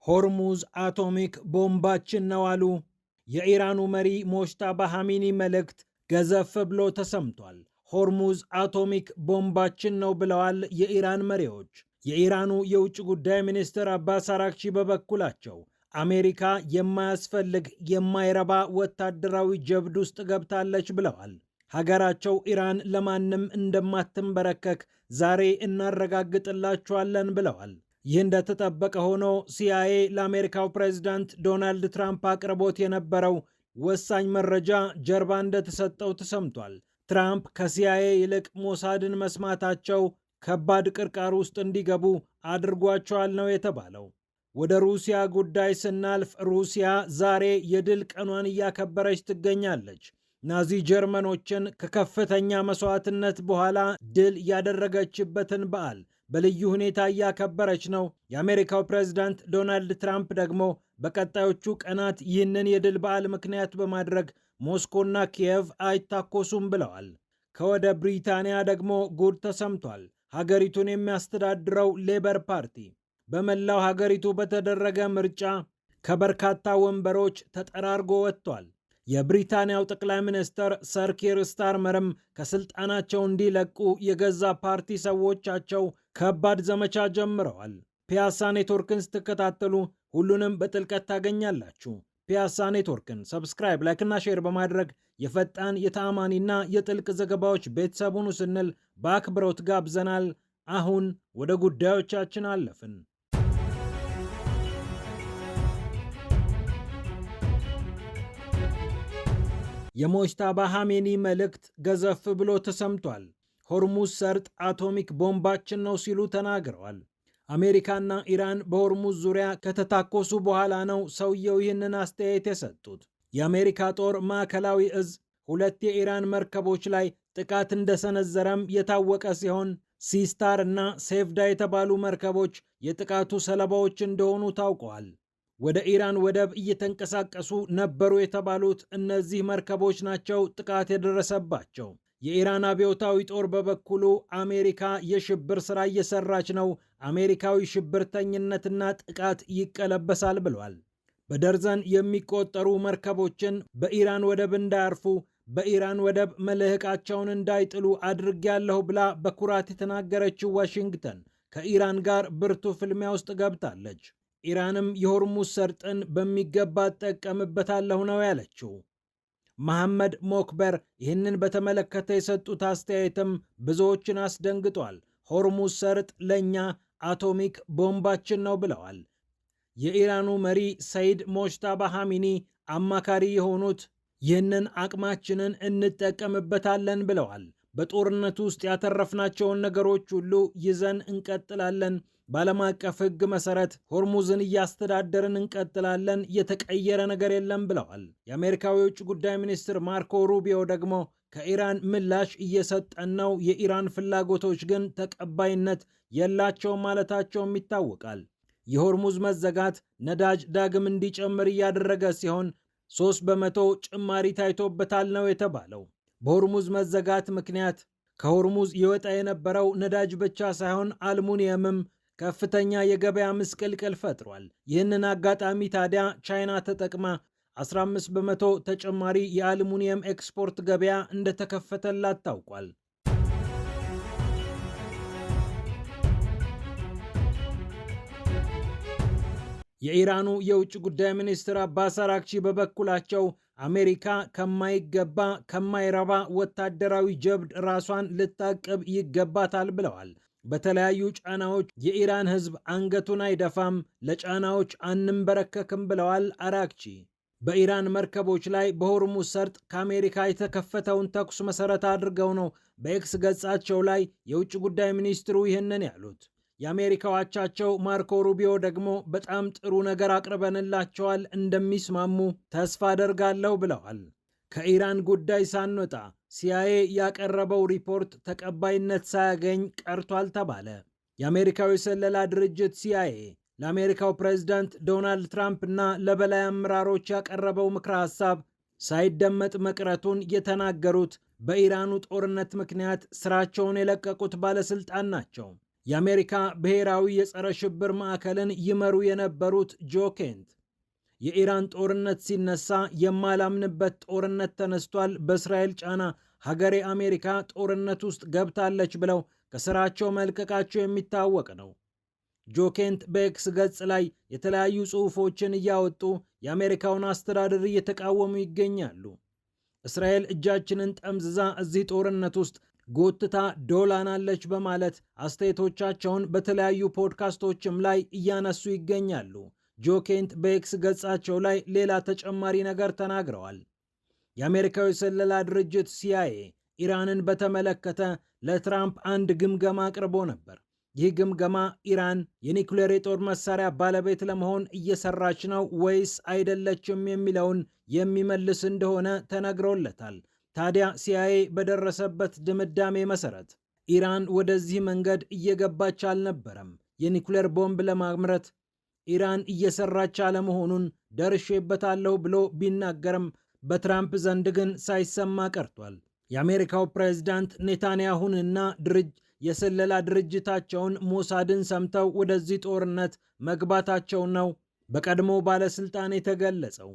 ሆርሙዝ አቶሚክ ቦምባችን ነው አሉ። የኢራኑ መሪ ሞጅተባ ኻሜኒ መልእክት ገዘፍ ብሎ ተሰምቷል። ሆርሙዝ አቶሚክ ቦምባችን ነው ብለዋል የኢራን መሪዎች። የኢራኑ የውጭ ጉዳይ ሚኒስትር አባስ አራግቺ በበኩላቸው አሜሪካ የማያስፈልግ የማይረባ ወታደራዊ ጀብድ ውስጥ ገብታለች ብለዋል። ሀገራቸው ኢራን ለማንም እንደማትንበረከክ ዛሬ እናረጋግጥላችኋለን ብለዋል። ይህ እንደተጠበቀ ሆኖ ሲአይኤ ለአሜሪካው ፕሬዝዳንት ዶናልድ ትራምፕ አቅርቦት የነበረው ወሳኝ መረጃ ጀርባ እንደተሰጠው ተሰምቷል። ትራምፕ ከሲአይኤ ይልቅ ሞሳድን መስማታቸው ከባድ ቅርቃር ውስጥ እንዲገቡ አድርጓቸዋል ነው የተባለው። ወደ ሩሲያ ጉዳይ ስናልፍ ሩሲያ ዛሬ የድል ቀኗን እያከበረች ትገኛለች። ናዚ ጀርመኖችን ከከፍተኛ መስዋዕትነት በኋላ ድል ያደረገችበትን በዓል በልዩ ሁኔታ እያከበረች ነው። የአሜሪካው ፕሬዝዳንት ዶናልድ ትራምፕ ደግሞ በቀጣዮቹ ቀናት ይህንን የድል በዓል ምክንያት በማድረግ ሞስኮና ኪየቭ አይታኮሱም ብለዋል። ከወደ ብሪታንያ ደግሞ ጉድ ተሰምቷል። ሀገሪቱን የሚያስተዳድረው ሌበር ፓርቲ በመላው ሀገሪቱ በተደረገ ምርጫ ከበርካታ ወንበሮች ተጠራርጎ ወጥቷል። የብሪታንያው ጠቅላይ ሚኒስትር ሰር ኪር ስታርመርም ከስልጣናቸው እንዲለቁ የገዛ ፓርቲ ሰዎቻቸው ከባድ ዘመቻ ጀምረዋል። ፒያሳ ኔትወርክን ስትከታተሉ ሁሉንም በጥልቀት ታገኛላችሁ። ፒያሳ ኔትወርክን ሰብስክራይብ፣ ላይክና ሼር በማድረግ የፈጣን የተአማኒና የጥልቅ ዘገባዎች ቤተሰቡን ስንል በአክብሮት ጋብዘናል። አሁን ወደ ጉዳዮቻችን አለፍን። የሞጅተባ ኻሜኒ መልእክት ገዘፍ ብሎ ተሰምቷል። ሆርሙዝ ሰርጥ አቶሚክ ቦምባችን ነው ሲሉ ተናግረዋል። አሜሪካና ኢራን በሆርሙዝ ዙሪያ ከተታኮሱ በኋላ ነው ሰውየው ይህንን አስተያየት የሰጡት። የአሜሪካ ጦር ማዕከላዊ እዝ 2 የኢራን መርከቦች ላይ ጥቃት እንደሰነዘረም የታወቀ ሲሆን ሲስታር እና ሴፍዳ የተባሉ መርከቦች የጥቃቱ ሰለባዎች እንደሆኑ ታውቀዋል። ወደ ኢራን ወደብ እየተንቀሳቀሱ ነበሩ የተባሉት እነዚህ መርከቦች ናቸው ጥቃት የደረሰባቸው። የኢራን አብዮታዊ ጦር በበኩሉ አሜሪካ የሽብር ሥራ እየሰራች ነው፣ አሜሪካዊ ሽብርተኝነትና ጥቃት ይቀለበሳል ብሏል። በደርዘን የሚቆጠሩ መርከቦችን በኢራን ወደብ እንዳያርፉ፣ በኢራን ወደብ መልህቃቸውን እንዳይጥሉ አድርጌያለሁ ብላ በኩራት የተናገረችው ዋሽንግተን ከኢራን ጋር ብርቱ ፍልሚያ ውስጥ ገብታለች። ኢራንም የሆርሙዝ ሰርጥን በሚገባ እጠቀምበታለሁ ነው ያለችው። መሐመድ ሞክበር ይህንን በተመለከተ የሰጡት አስተያየትም ብዙዎችን አስደንግጧል። ሆርሙዝ ሰርጥ ለእኛ አቶሚክ ቦምባችን ነው ብለዋል። የኢራኑ መሪ ሰይድ ሞጅተባ ኻሜኒ አማካሪ የሆኑት ይህንን አቅማችንን እንጠቀምበታለን ብለዋል። በጦርነቱ ውስጥ ያተረፍናቸውን ነገሮች ሁሉ ይዘን እንቀጥላለን። በዓለም አቀፍ ሕግ መሰረት ሆርሙዝን እያስተዳደርን እንቀጥላለን። የተቀየረ ነገር የለም ብለዋል። የአሜሪካው የውጭ ጉዳይ ሚኒስትር ማርኮ ሩቢዮ ደግሞ ከኢራን ምላሽ እየሰጠን ነው፣ የኢራን ፍላጎቶች ግን ተቀባይነት የላቸውም ማለታቸውም ይታወቃል። የሆርሙዝ መዘጋት ነዳጅ ዳግም እንዲጨምር እያደረገ ሲሆን 3 በመቶ ጭማሪ ታይቶበታል ነው የተባለው። በሆርሙዝ መዘጋት ምክንያት ከሆርሙዝ ይወጣ የነበረው ነዳጅ ብቻ ሳይሆን አልሙኒየምም ከፍተኛ የገበያ ምስቅልቅል ፈጥሯል። ይህንን አጋጣሚ ታዲያ ቻይና ተጠቅማ 15 በመቶ ተጨማሪ የአልሙኒየም ኤክስፖርት ገበያ እንደተከፈተላት ታውቋል። የኢራኑ የውጭ ጉዳይ ሚኒስትር አባስ አራግቺ በበኩላቸው አሜሪካ ከማይገባ ከማይረባ ወታደራዊ ጀብድ ራሷን ልታቅብ ይገባታል ብለዋል። በተለያዩ ጫናዎች የኢራን ሕዝብ አንገቱን አይደፋም፣ ለጫናዎች አንንበረከክም ብለዋል አራግቺ። በኢራን መርከቦች ላይ በሆርሙዝ ሰርጥ ከአሜሪካ የተከፈተውን ተኩስ መሰረት አድርገው ነው በኤክስ ገጻቸው ላይ የውጭ ጉዳይ ሚኒስትሩ ይህንን ያሉት። የአሜሪካው አቻቸው ማርኮ ሩቢዮ ደግሞ በጣም ጥሩ ነገር አቅርበንላቸዋል፣ እንደሚስማሙ ተስፋ አደርጋለሁ ብለዋል። ከኢራን ጉዳይ ሳንወጣ ሲአይኤ ያቀረበው ሪፖርት ተቀባይነት ሳያገኝ ቀርቷል ተባለ። የአሜሪካዊ ስለላ ድርጅት ሲአይኤ ለአሜሪካው ፕሬዝዳንት ዶናልድ ትራምፕ እና ለበላይ አመራሮች ያቀረበው ምክረ ሐሳብ ሳይደመጥ መቅረቱን የተናገሩት በኢራኑ ጦርነት ምክንያት ስራቸውን የለቀቁት ባለስልጣን ናቸው። የአሜሪካ ብሔራዊ የጸረ ሽብር ማዕከልን ይመሩ የነበሩት ጆ ኬንት የኢራን ጦርነት ሲነሳ የማላምንበት ጦርነት ተነስቷል፣ በእስራኤል ጫና ሀገሬ አሜሪካ ጦርነት ውስጥ ገብታለች ብለው ከስራቸው መልቀቃቸው የሚታወቅ ነው። ጆ ኬንት በኤክስ ገጽ ላይ የተለያዩ ጽሑፎችን እያወጡ የአሜሪካውን አስተዳደር እየተቃወሙ ይገኛሉ። እስራኤል እጃችንን ጠምዝዛ እዚህ ጦርነት ውስጥ ጎትታ ዶላናለች በማለት አስተያየቶቻቸውን በተለያዩ ፖድካስቶችም ላይ እያነሱ ይገኛሉ። ጆ ኬንት በኤክስ ገጻቸው ላይ ሌላ ተጨማሪ ነገር ተናግረዋል። የአሜሪካዊ ስለላ ድርጅት ሲአይኤ ኢራንን በተመለከተ ለትራምፕ አንድ ግምገማ አቅርቦ ነበር። ይህ ግምገማ ኢራን የኒውክሌር የጦር መሳሪያ ባለቤት ለመሆን እየሰራች ነው ወይስ አይደለችም የሚለውን የሚመልስ እንደሆነ ተነግሮለታል። ታዲያ ሲአይኤ በደረሰበት ድምዳሜ መሰረት ኢራን ወደዚህ መንገድ እየገባች አልነበረም። የኒውክሌር ቦምብ ለማምረት ኢራን እየሰራች አለመሆኑን ደርሼበታለሁ ብሎ ቢናገርም በትራምፕ ዘንድ ግን ሳይሰማ ቀርቷል። የአሜሪካው ፕሬዝዳንት ኔታንያሁንና የስለላ ድርጅታቸውን ሞሳድን ሰምተው ወደዚህ ጦርነት መግባታቸው ነው በቀድሞ ባለስልጣን የተገለጸው።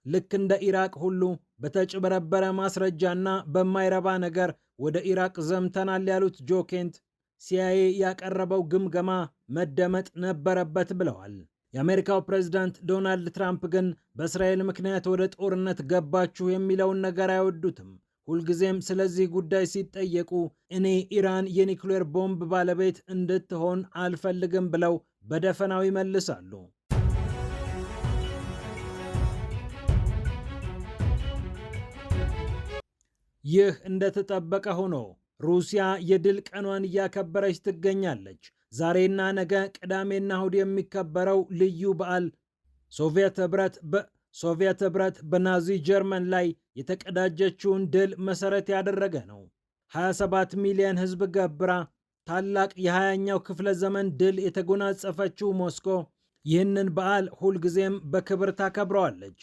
ልክ እንደ ኢራቅ ሁሉ በተጭበረበረ ማስረጃና በማይረባ ነገር ወደ ኢራቅ ዘምተናል ያሉት ጆ ኬንት ሲአይኤ ያቀረበው ግምገማ መደመጥ ነበረበት ብለዋል። የአሜሪካው ፕሬዝዳንት ዶናልድ ትራምፕ ግን በእስራኤል ምክንያት ወደ ጦርነት ገባችሁ የሚለውን ነገር አይወዱትም። ሁልጊዜም ስለዚህ ጉዳይ ሲጠየቁ እኔ ኢራን የኒውክሌር ቦምብ ባለቤት እንድትሆን አልፈልግም ብለው በደፈናው ይመልሳሉ። ይህ እንደተጠበቀ ሆኖ ሩሲያ የድል ቀኗን እያከበረች ትገኛለች። ዛሬና ነገ ቅዳሜና እሁድ የሚከበረው ልዩ በዓል ሶቪየት ኅብረት በናዚ ጀርመን ላይ የተቀዳጀችውን ድል መሰረት ያደረገ ነው። 27 ሚሊዮን ሕዝብ ገብራ ታላቅ የ20ኛው ክፍለ ዘመን ድል የተጎናጸፈችው ሞስኮ ይህንን በዓል ሁልጊዜም በክብር ታከብረዋለች።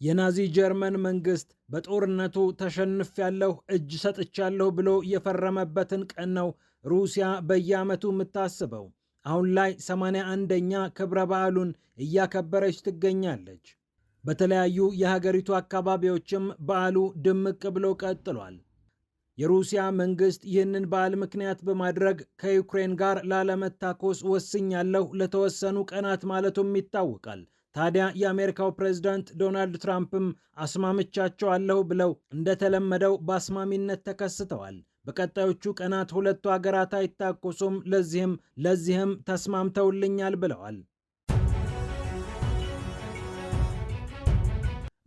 የናዚ ጀርመን መንግስት በጦርነቱ ተሸንፊያለሁ፣ እጅ ሰጥቻለሁ ብሎ የፈረመበትን ቀን ነው ሩሲያ በየዓመቱ የምታስበው። አሁን ላይ 81ኛ ክብረ በዓሉን እያከበረች ትገኛለች። በተለያዩ የሀገሪቱ አካባቢዎችም በዓሉ ድምቅ ብሎ ቀጥሏል። የሩሲያ መንግስት ይህንን በዓል ምክንያት በማድረግ ከዩክሬን ጋር ላለመታኮስ ወስኛለሁ ለተወሰኑ ቀናት ማለቱም ይታወቃል። ታዲያ የአሜሪካው ፕሬዝዳንት ዶናልድ ትራምፕም አስማምቻቸዋለሁ ብለው እንደተለመደው በአስማሚነት ተከስተዋል። በቀጣዮቹ ቀናት ሁለቱ ሀገራት አይታኮሱም፣ ለዚህም ተስማምተውልኛል ብለዋል።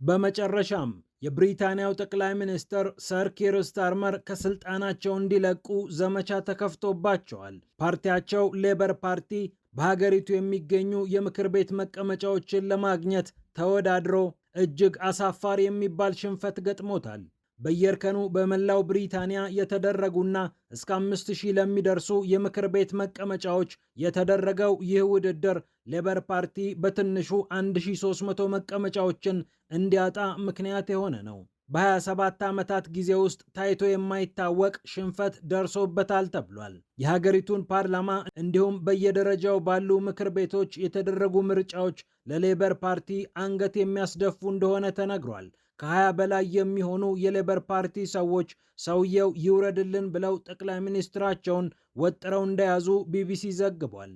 በመጨረሻም የብሪታንያው ጠቅላይ ሚኒስትር ሰር ኪር ስታርመር ከስልጣናቸው እንዲለቁ ዘመቻ ተከፍቶባቸዋል። ፓርቲያቸው ሌበር ፓርቲ በሀገሪቱ የሚገኙ የምክር ቤት መቀመጫዎችን ለማግኘት ተወዳድሮ እጅግ አሳፋሪ የሚባል ሽንፈት ገጥሞታል። በየእርከኑ በመላው ብሪታንያ የተደረጉና እስከ 5000 ለሚደርሱ የምክር ቤት መቀመጫዎች የተደረገው ይህ ውድድር ሌበር ፓርቲ በትንሹ 1300 መቀመጫዎችን እንዲያጣ ምክንያት የሆነ ነው። በ27 ዓመታት ጊዜ ውስጥ ታይቶ የማይታወቅ ሽንፈት ደርሶበታል ተብሏል። የሀገሪቱን ፓርላማ እንዲሁም በየደረጃው ባሉ ምክር ቤቶች የተደረጉ ምርጫዎች ለሌበር ፓርቲ አንገት የሚያስደፉ እንደሆነ ተነግሯል። ከ20 በላይ የሚሆኑ የሌበር ፓርቲ ሰዎች ሰውየው ይውረድልን ብለው ጠቅላይ ሚኒስትራቸውን ወጥረው እንደያዙ ቢቢሲ ዘግቧል።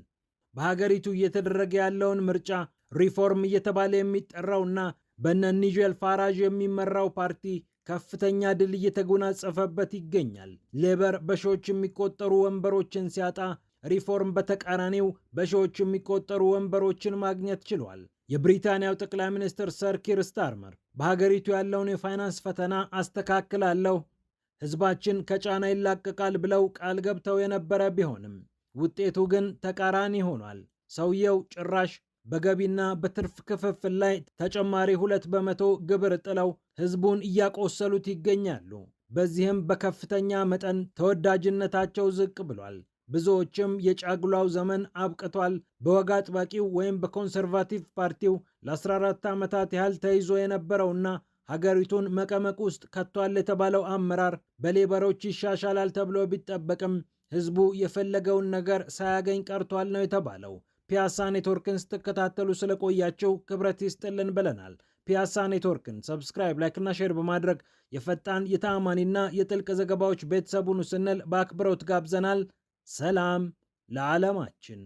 በሀገሪቱ እየተደረገ ያለውን ምርጫ ሪፎርም እየተባለ የሚጠራውና በነ ኒጀል ፋራዥ የሚመራው ፓርቲ ከፍተኛ ድል እየተጎናጸፈበት ይገኛል። ሌበር በሺዎች የሚቆጠሩ ወንበሮችን ሲያጣ፣ ሪፎርም በተቃራኒው በሺዎች የሚቆጠሩ ወንበሮችን ማግኘት ችሏል። የብሪታንያው ጠቅላይ ሚኒስትር ሰር ኪር ስታርመር በሀገሪቱ ያለውን የፋይናንስ ፈተና አስተካክላለሁ፣ ህዝባችን ከጫና ይላቀቃል ብለው ቃል ገብተው የነበረ ቢሆንም ውጤቱ ግን ተቃራኒ ሆኗል። ሰውየው ጭራሽ በገቢና በትርፍ ክፍፍል ላይ ተጨማሪ 2 በመቶ ግብር ጥለው ህዝቡን እያቆሰሉት ይገኛሉ። በዚህም በከፍተኛ መጠን ተወዳጅነታቸው ዝቅ ብሏል። ብዙዎችም የጫጉላው ዘመን አብቅቷል፣ በወግ አጥባቂው ወይም በኮንሰርቫቲቭ ፓርቲው ለ14 ዓመታት ያህል ተይዞ የነበረውና ሀገሪቱን መቀመቅ ውስጥ ከቷል የተባለው አመራር በሌበሮች ይሻሻላል ተብሎ ቢጠበቅም ህዝቡ የፈለገውን ነገር ሳያገኝ ቀርቷል ነው የተባለው። ፒያሳ ኔትወርክን ስትከታተሉ ስለቆያችሁ ክብረት ይስጥልን ብለናል። ፒያሳ ኔትወርክን ሰብስክራይብ፣ ላይክ እና ሼር በማድረግ የፈጣን የተአማኒና የጥልቅ ዘገባዎች ቤተሰቡን ስንል በአክብሮት ጋብዘናል። ሰላም ለዓለማችን።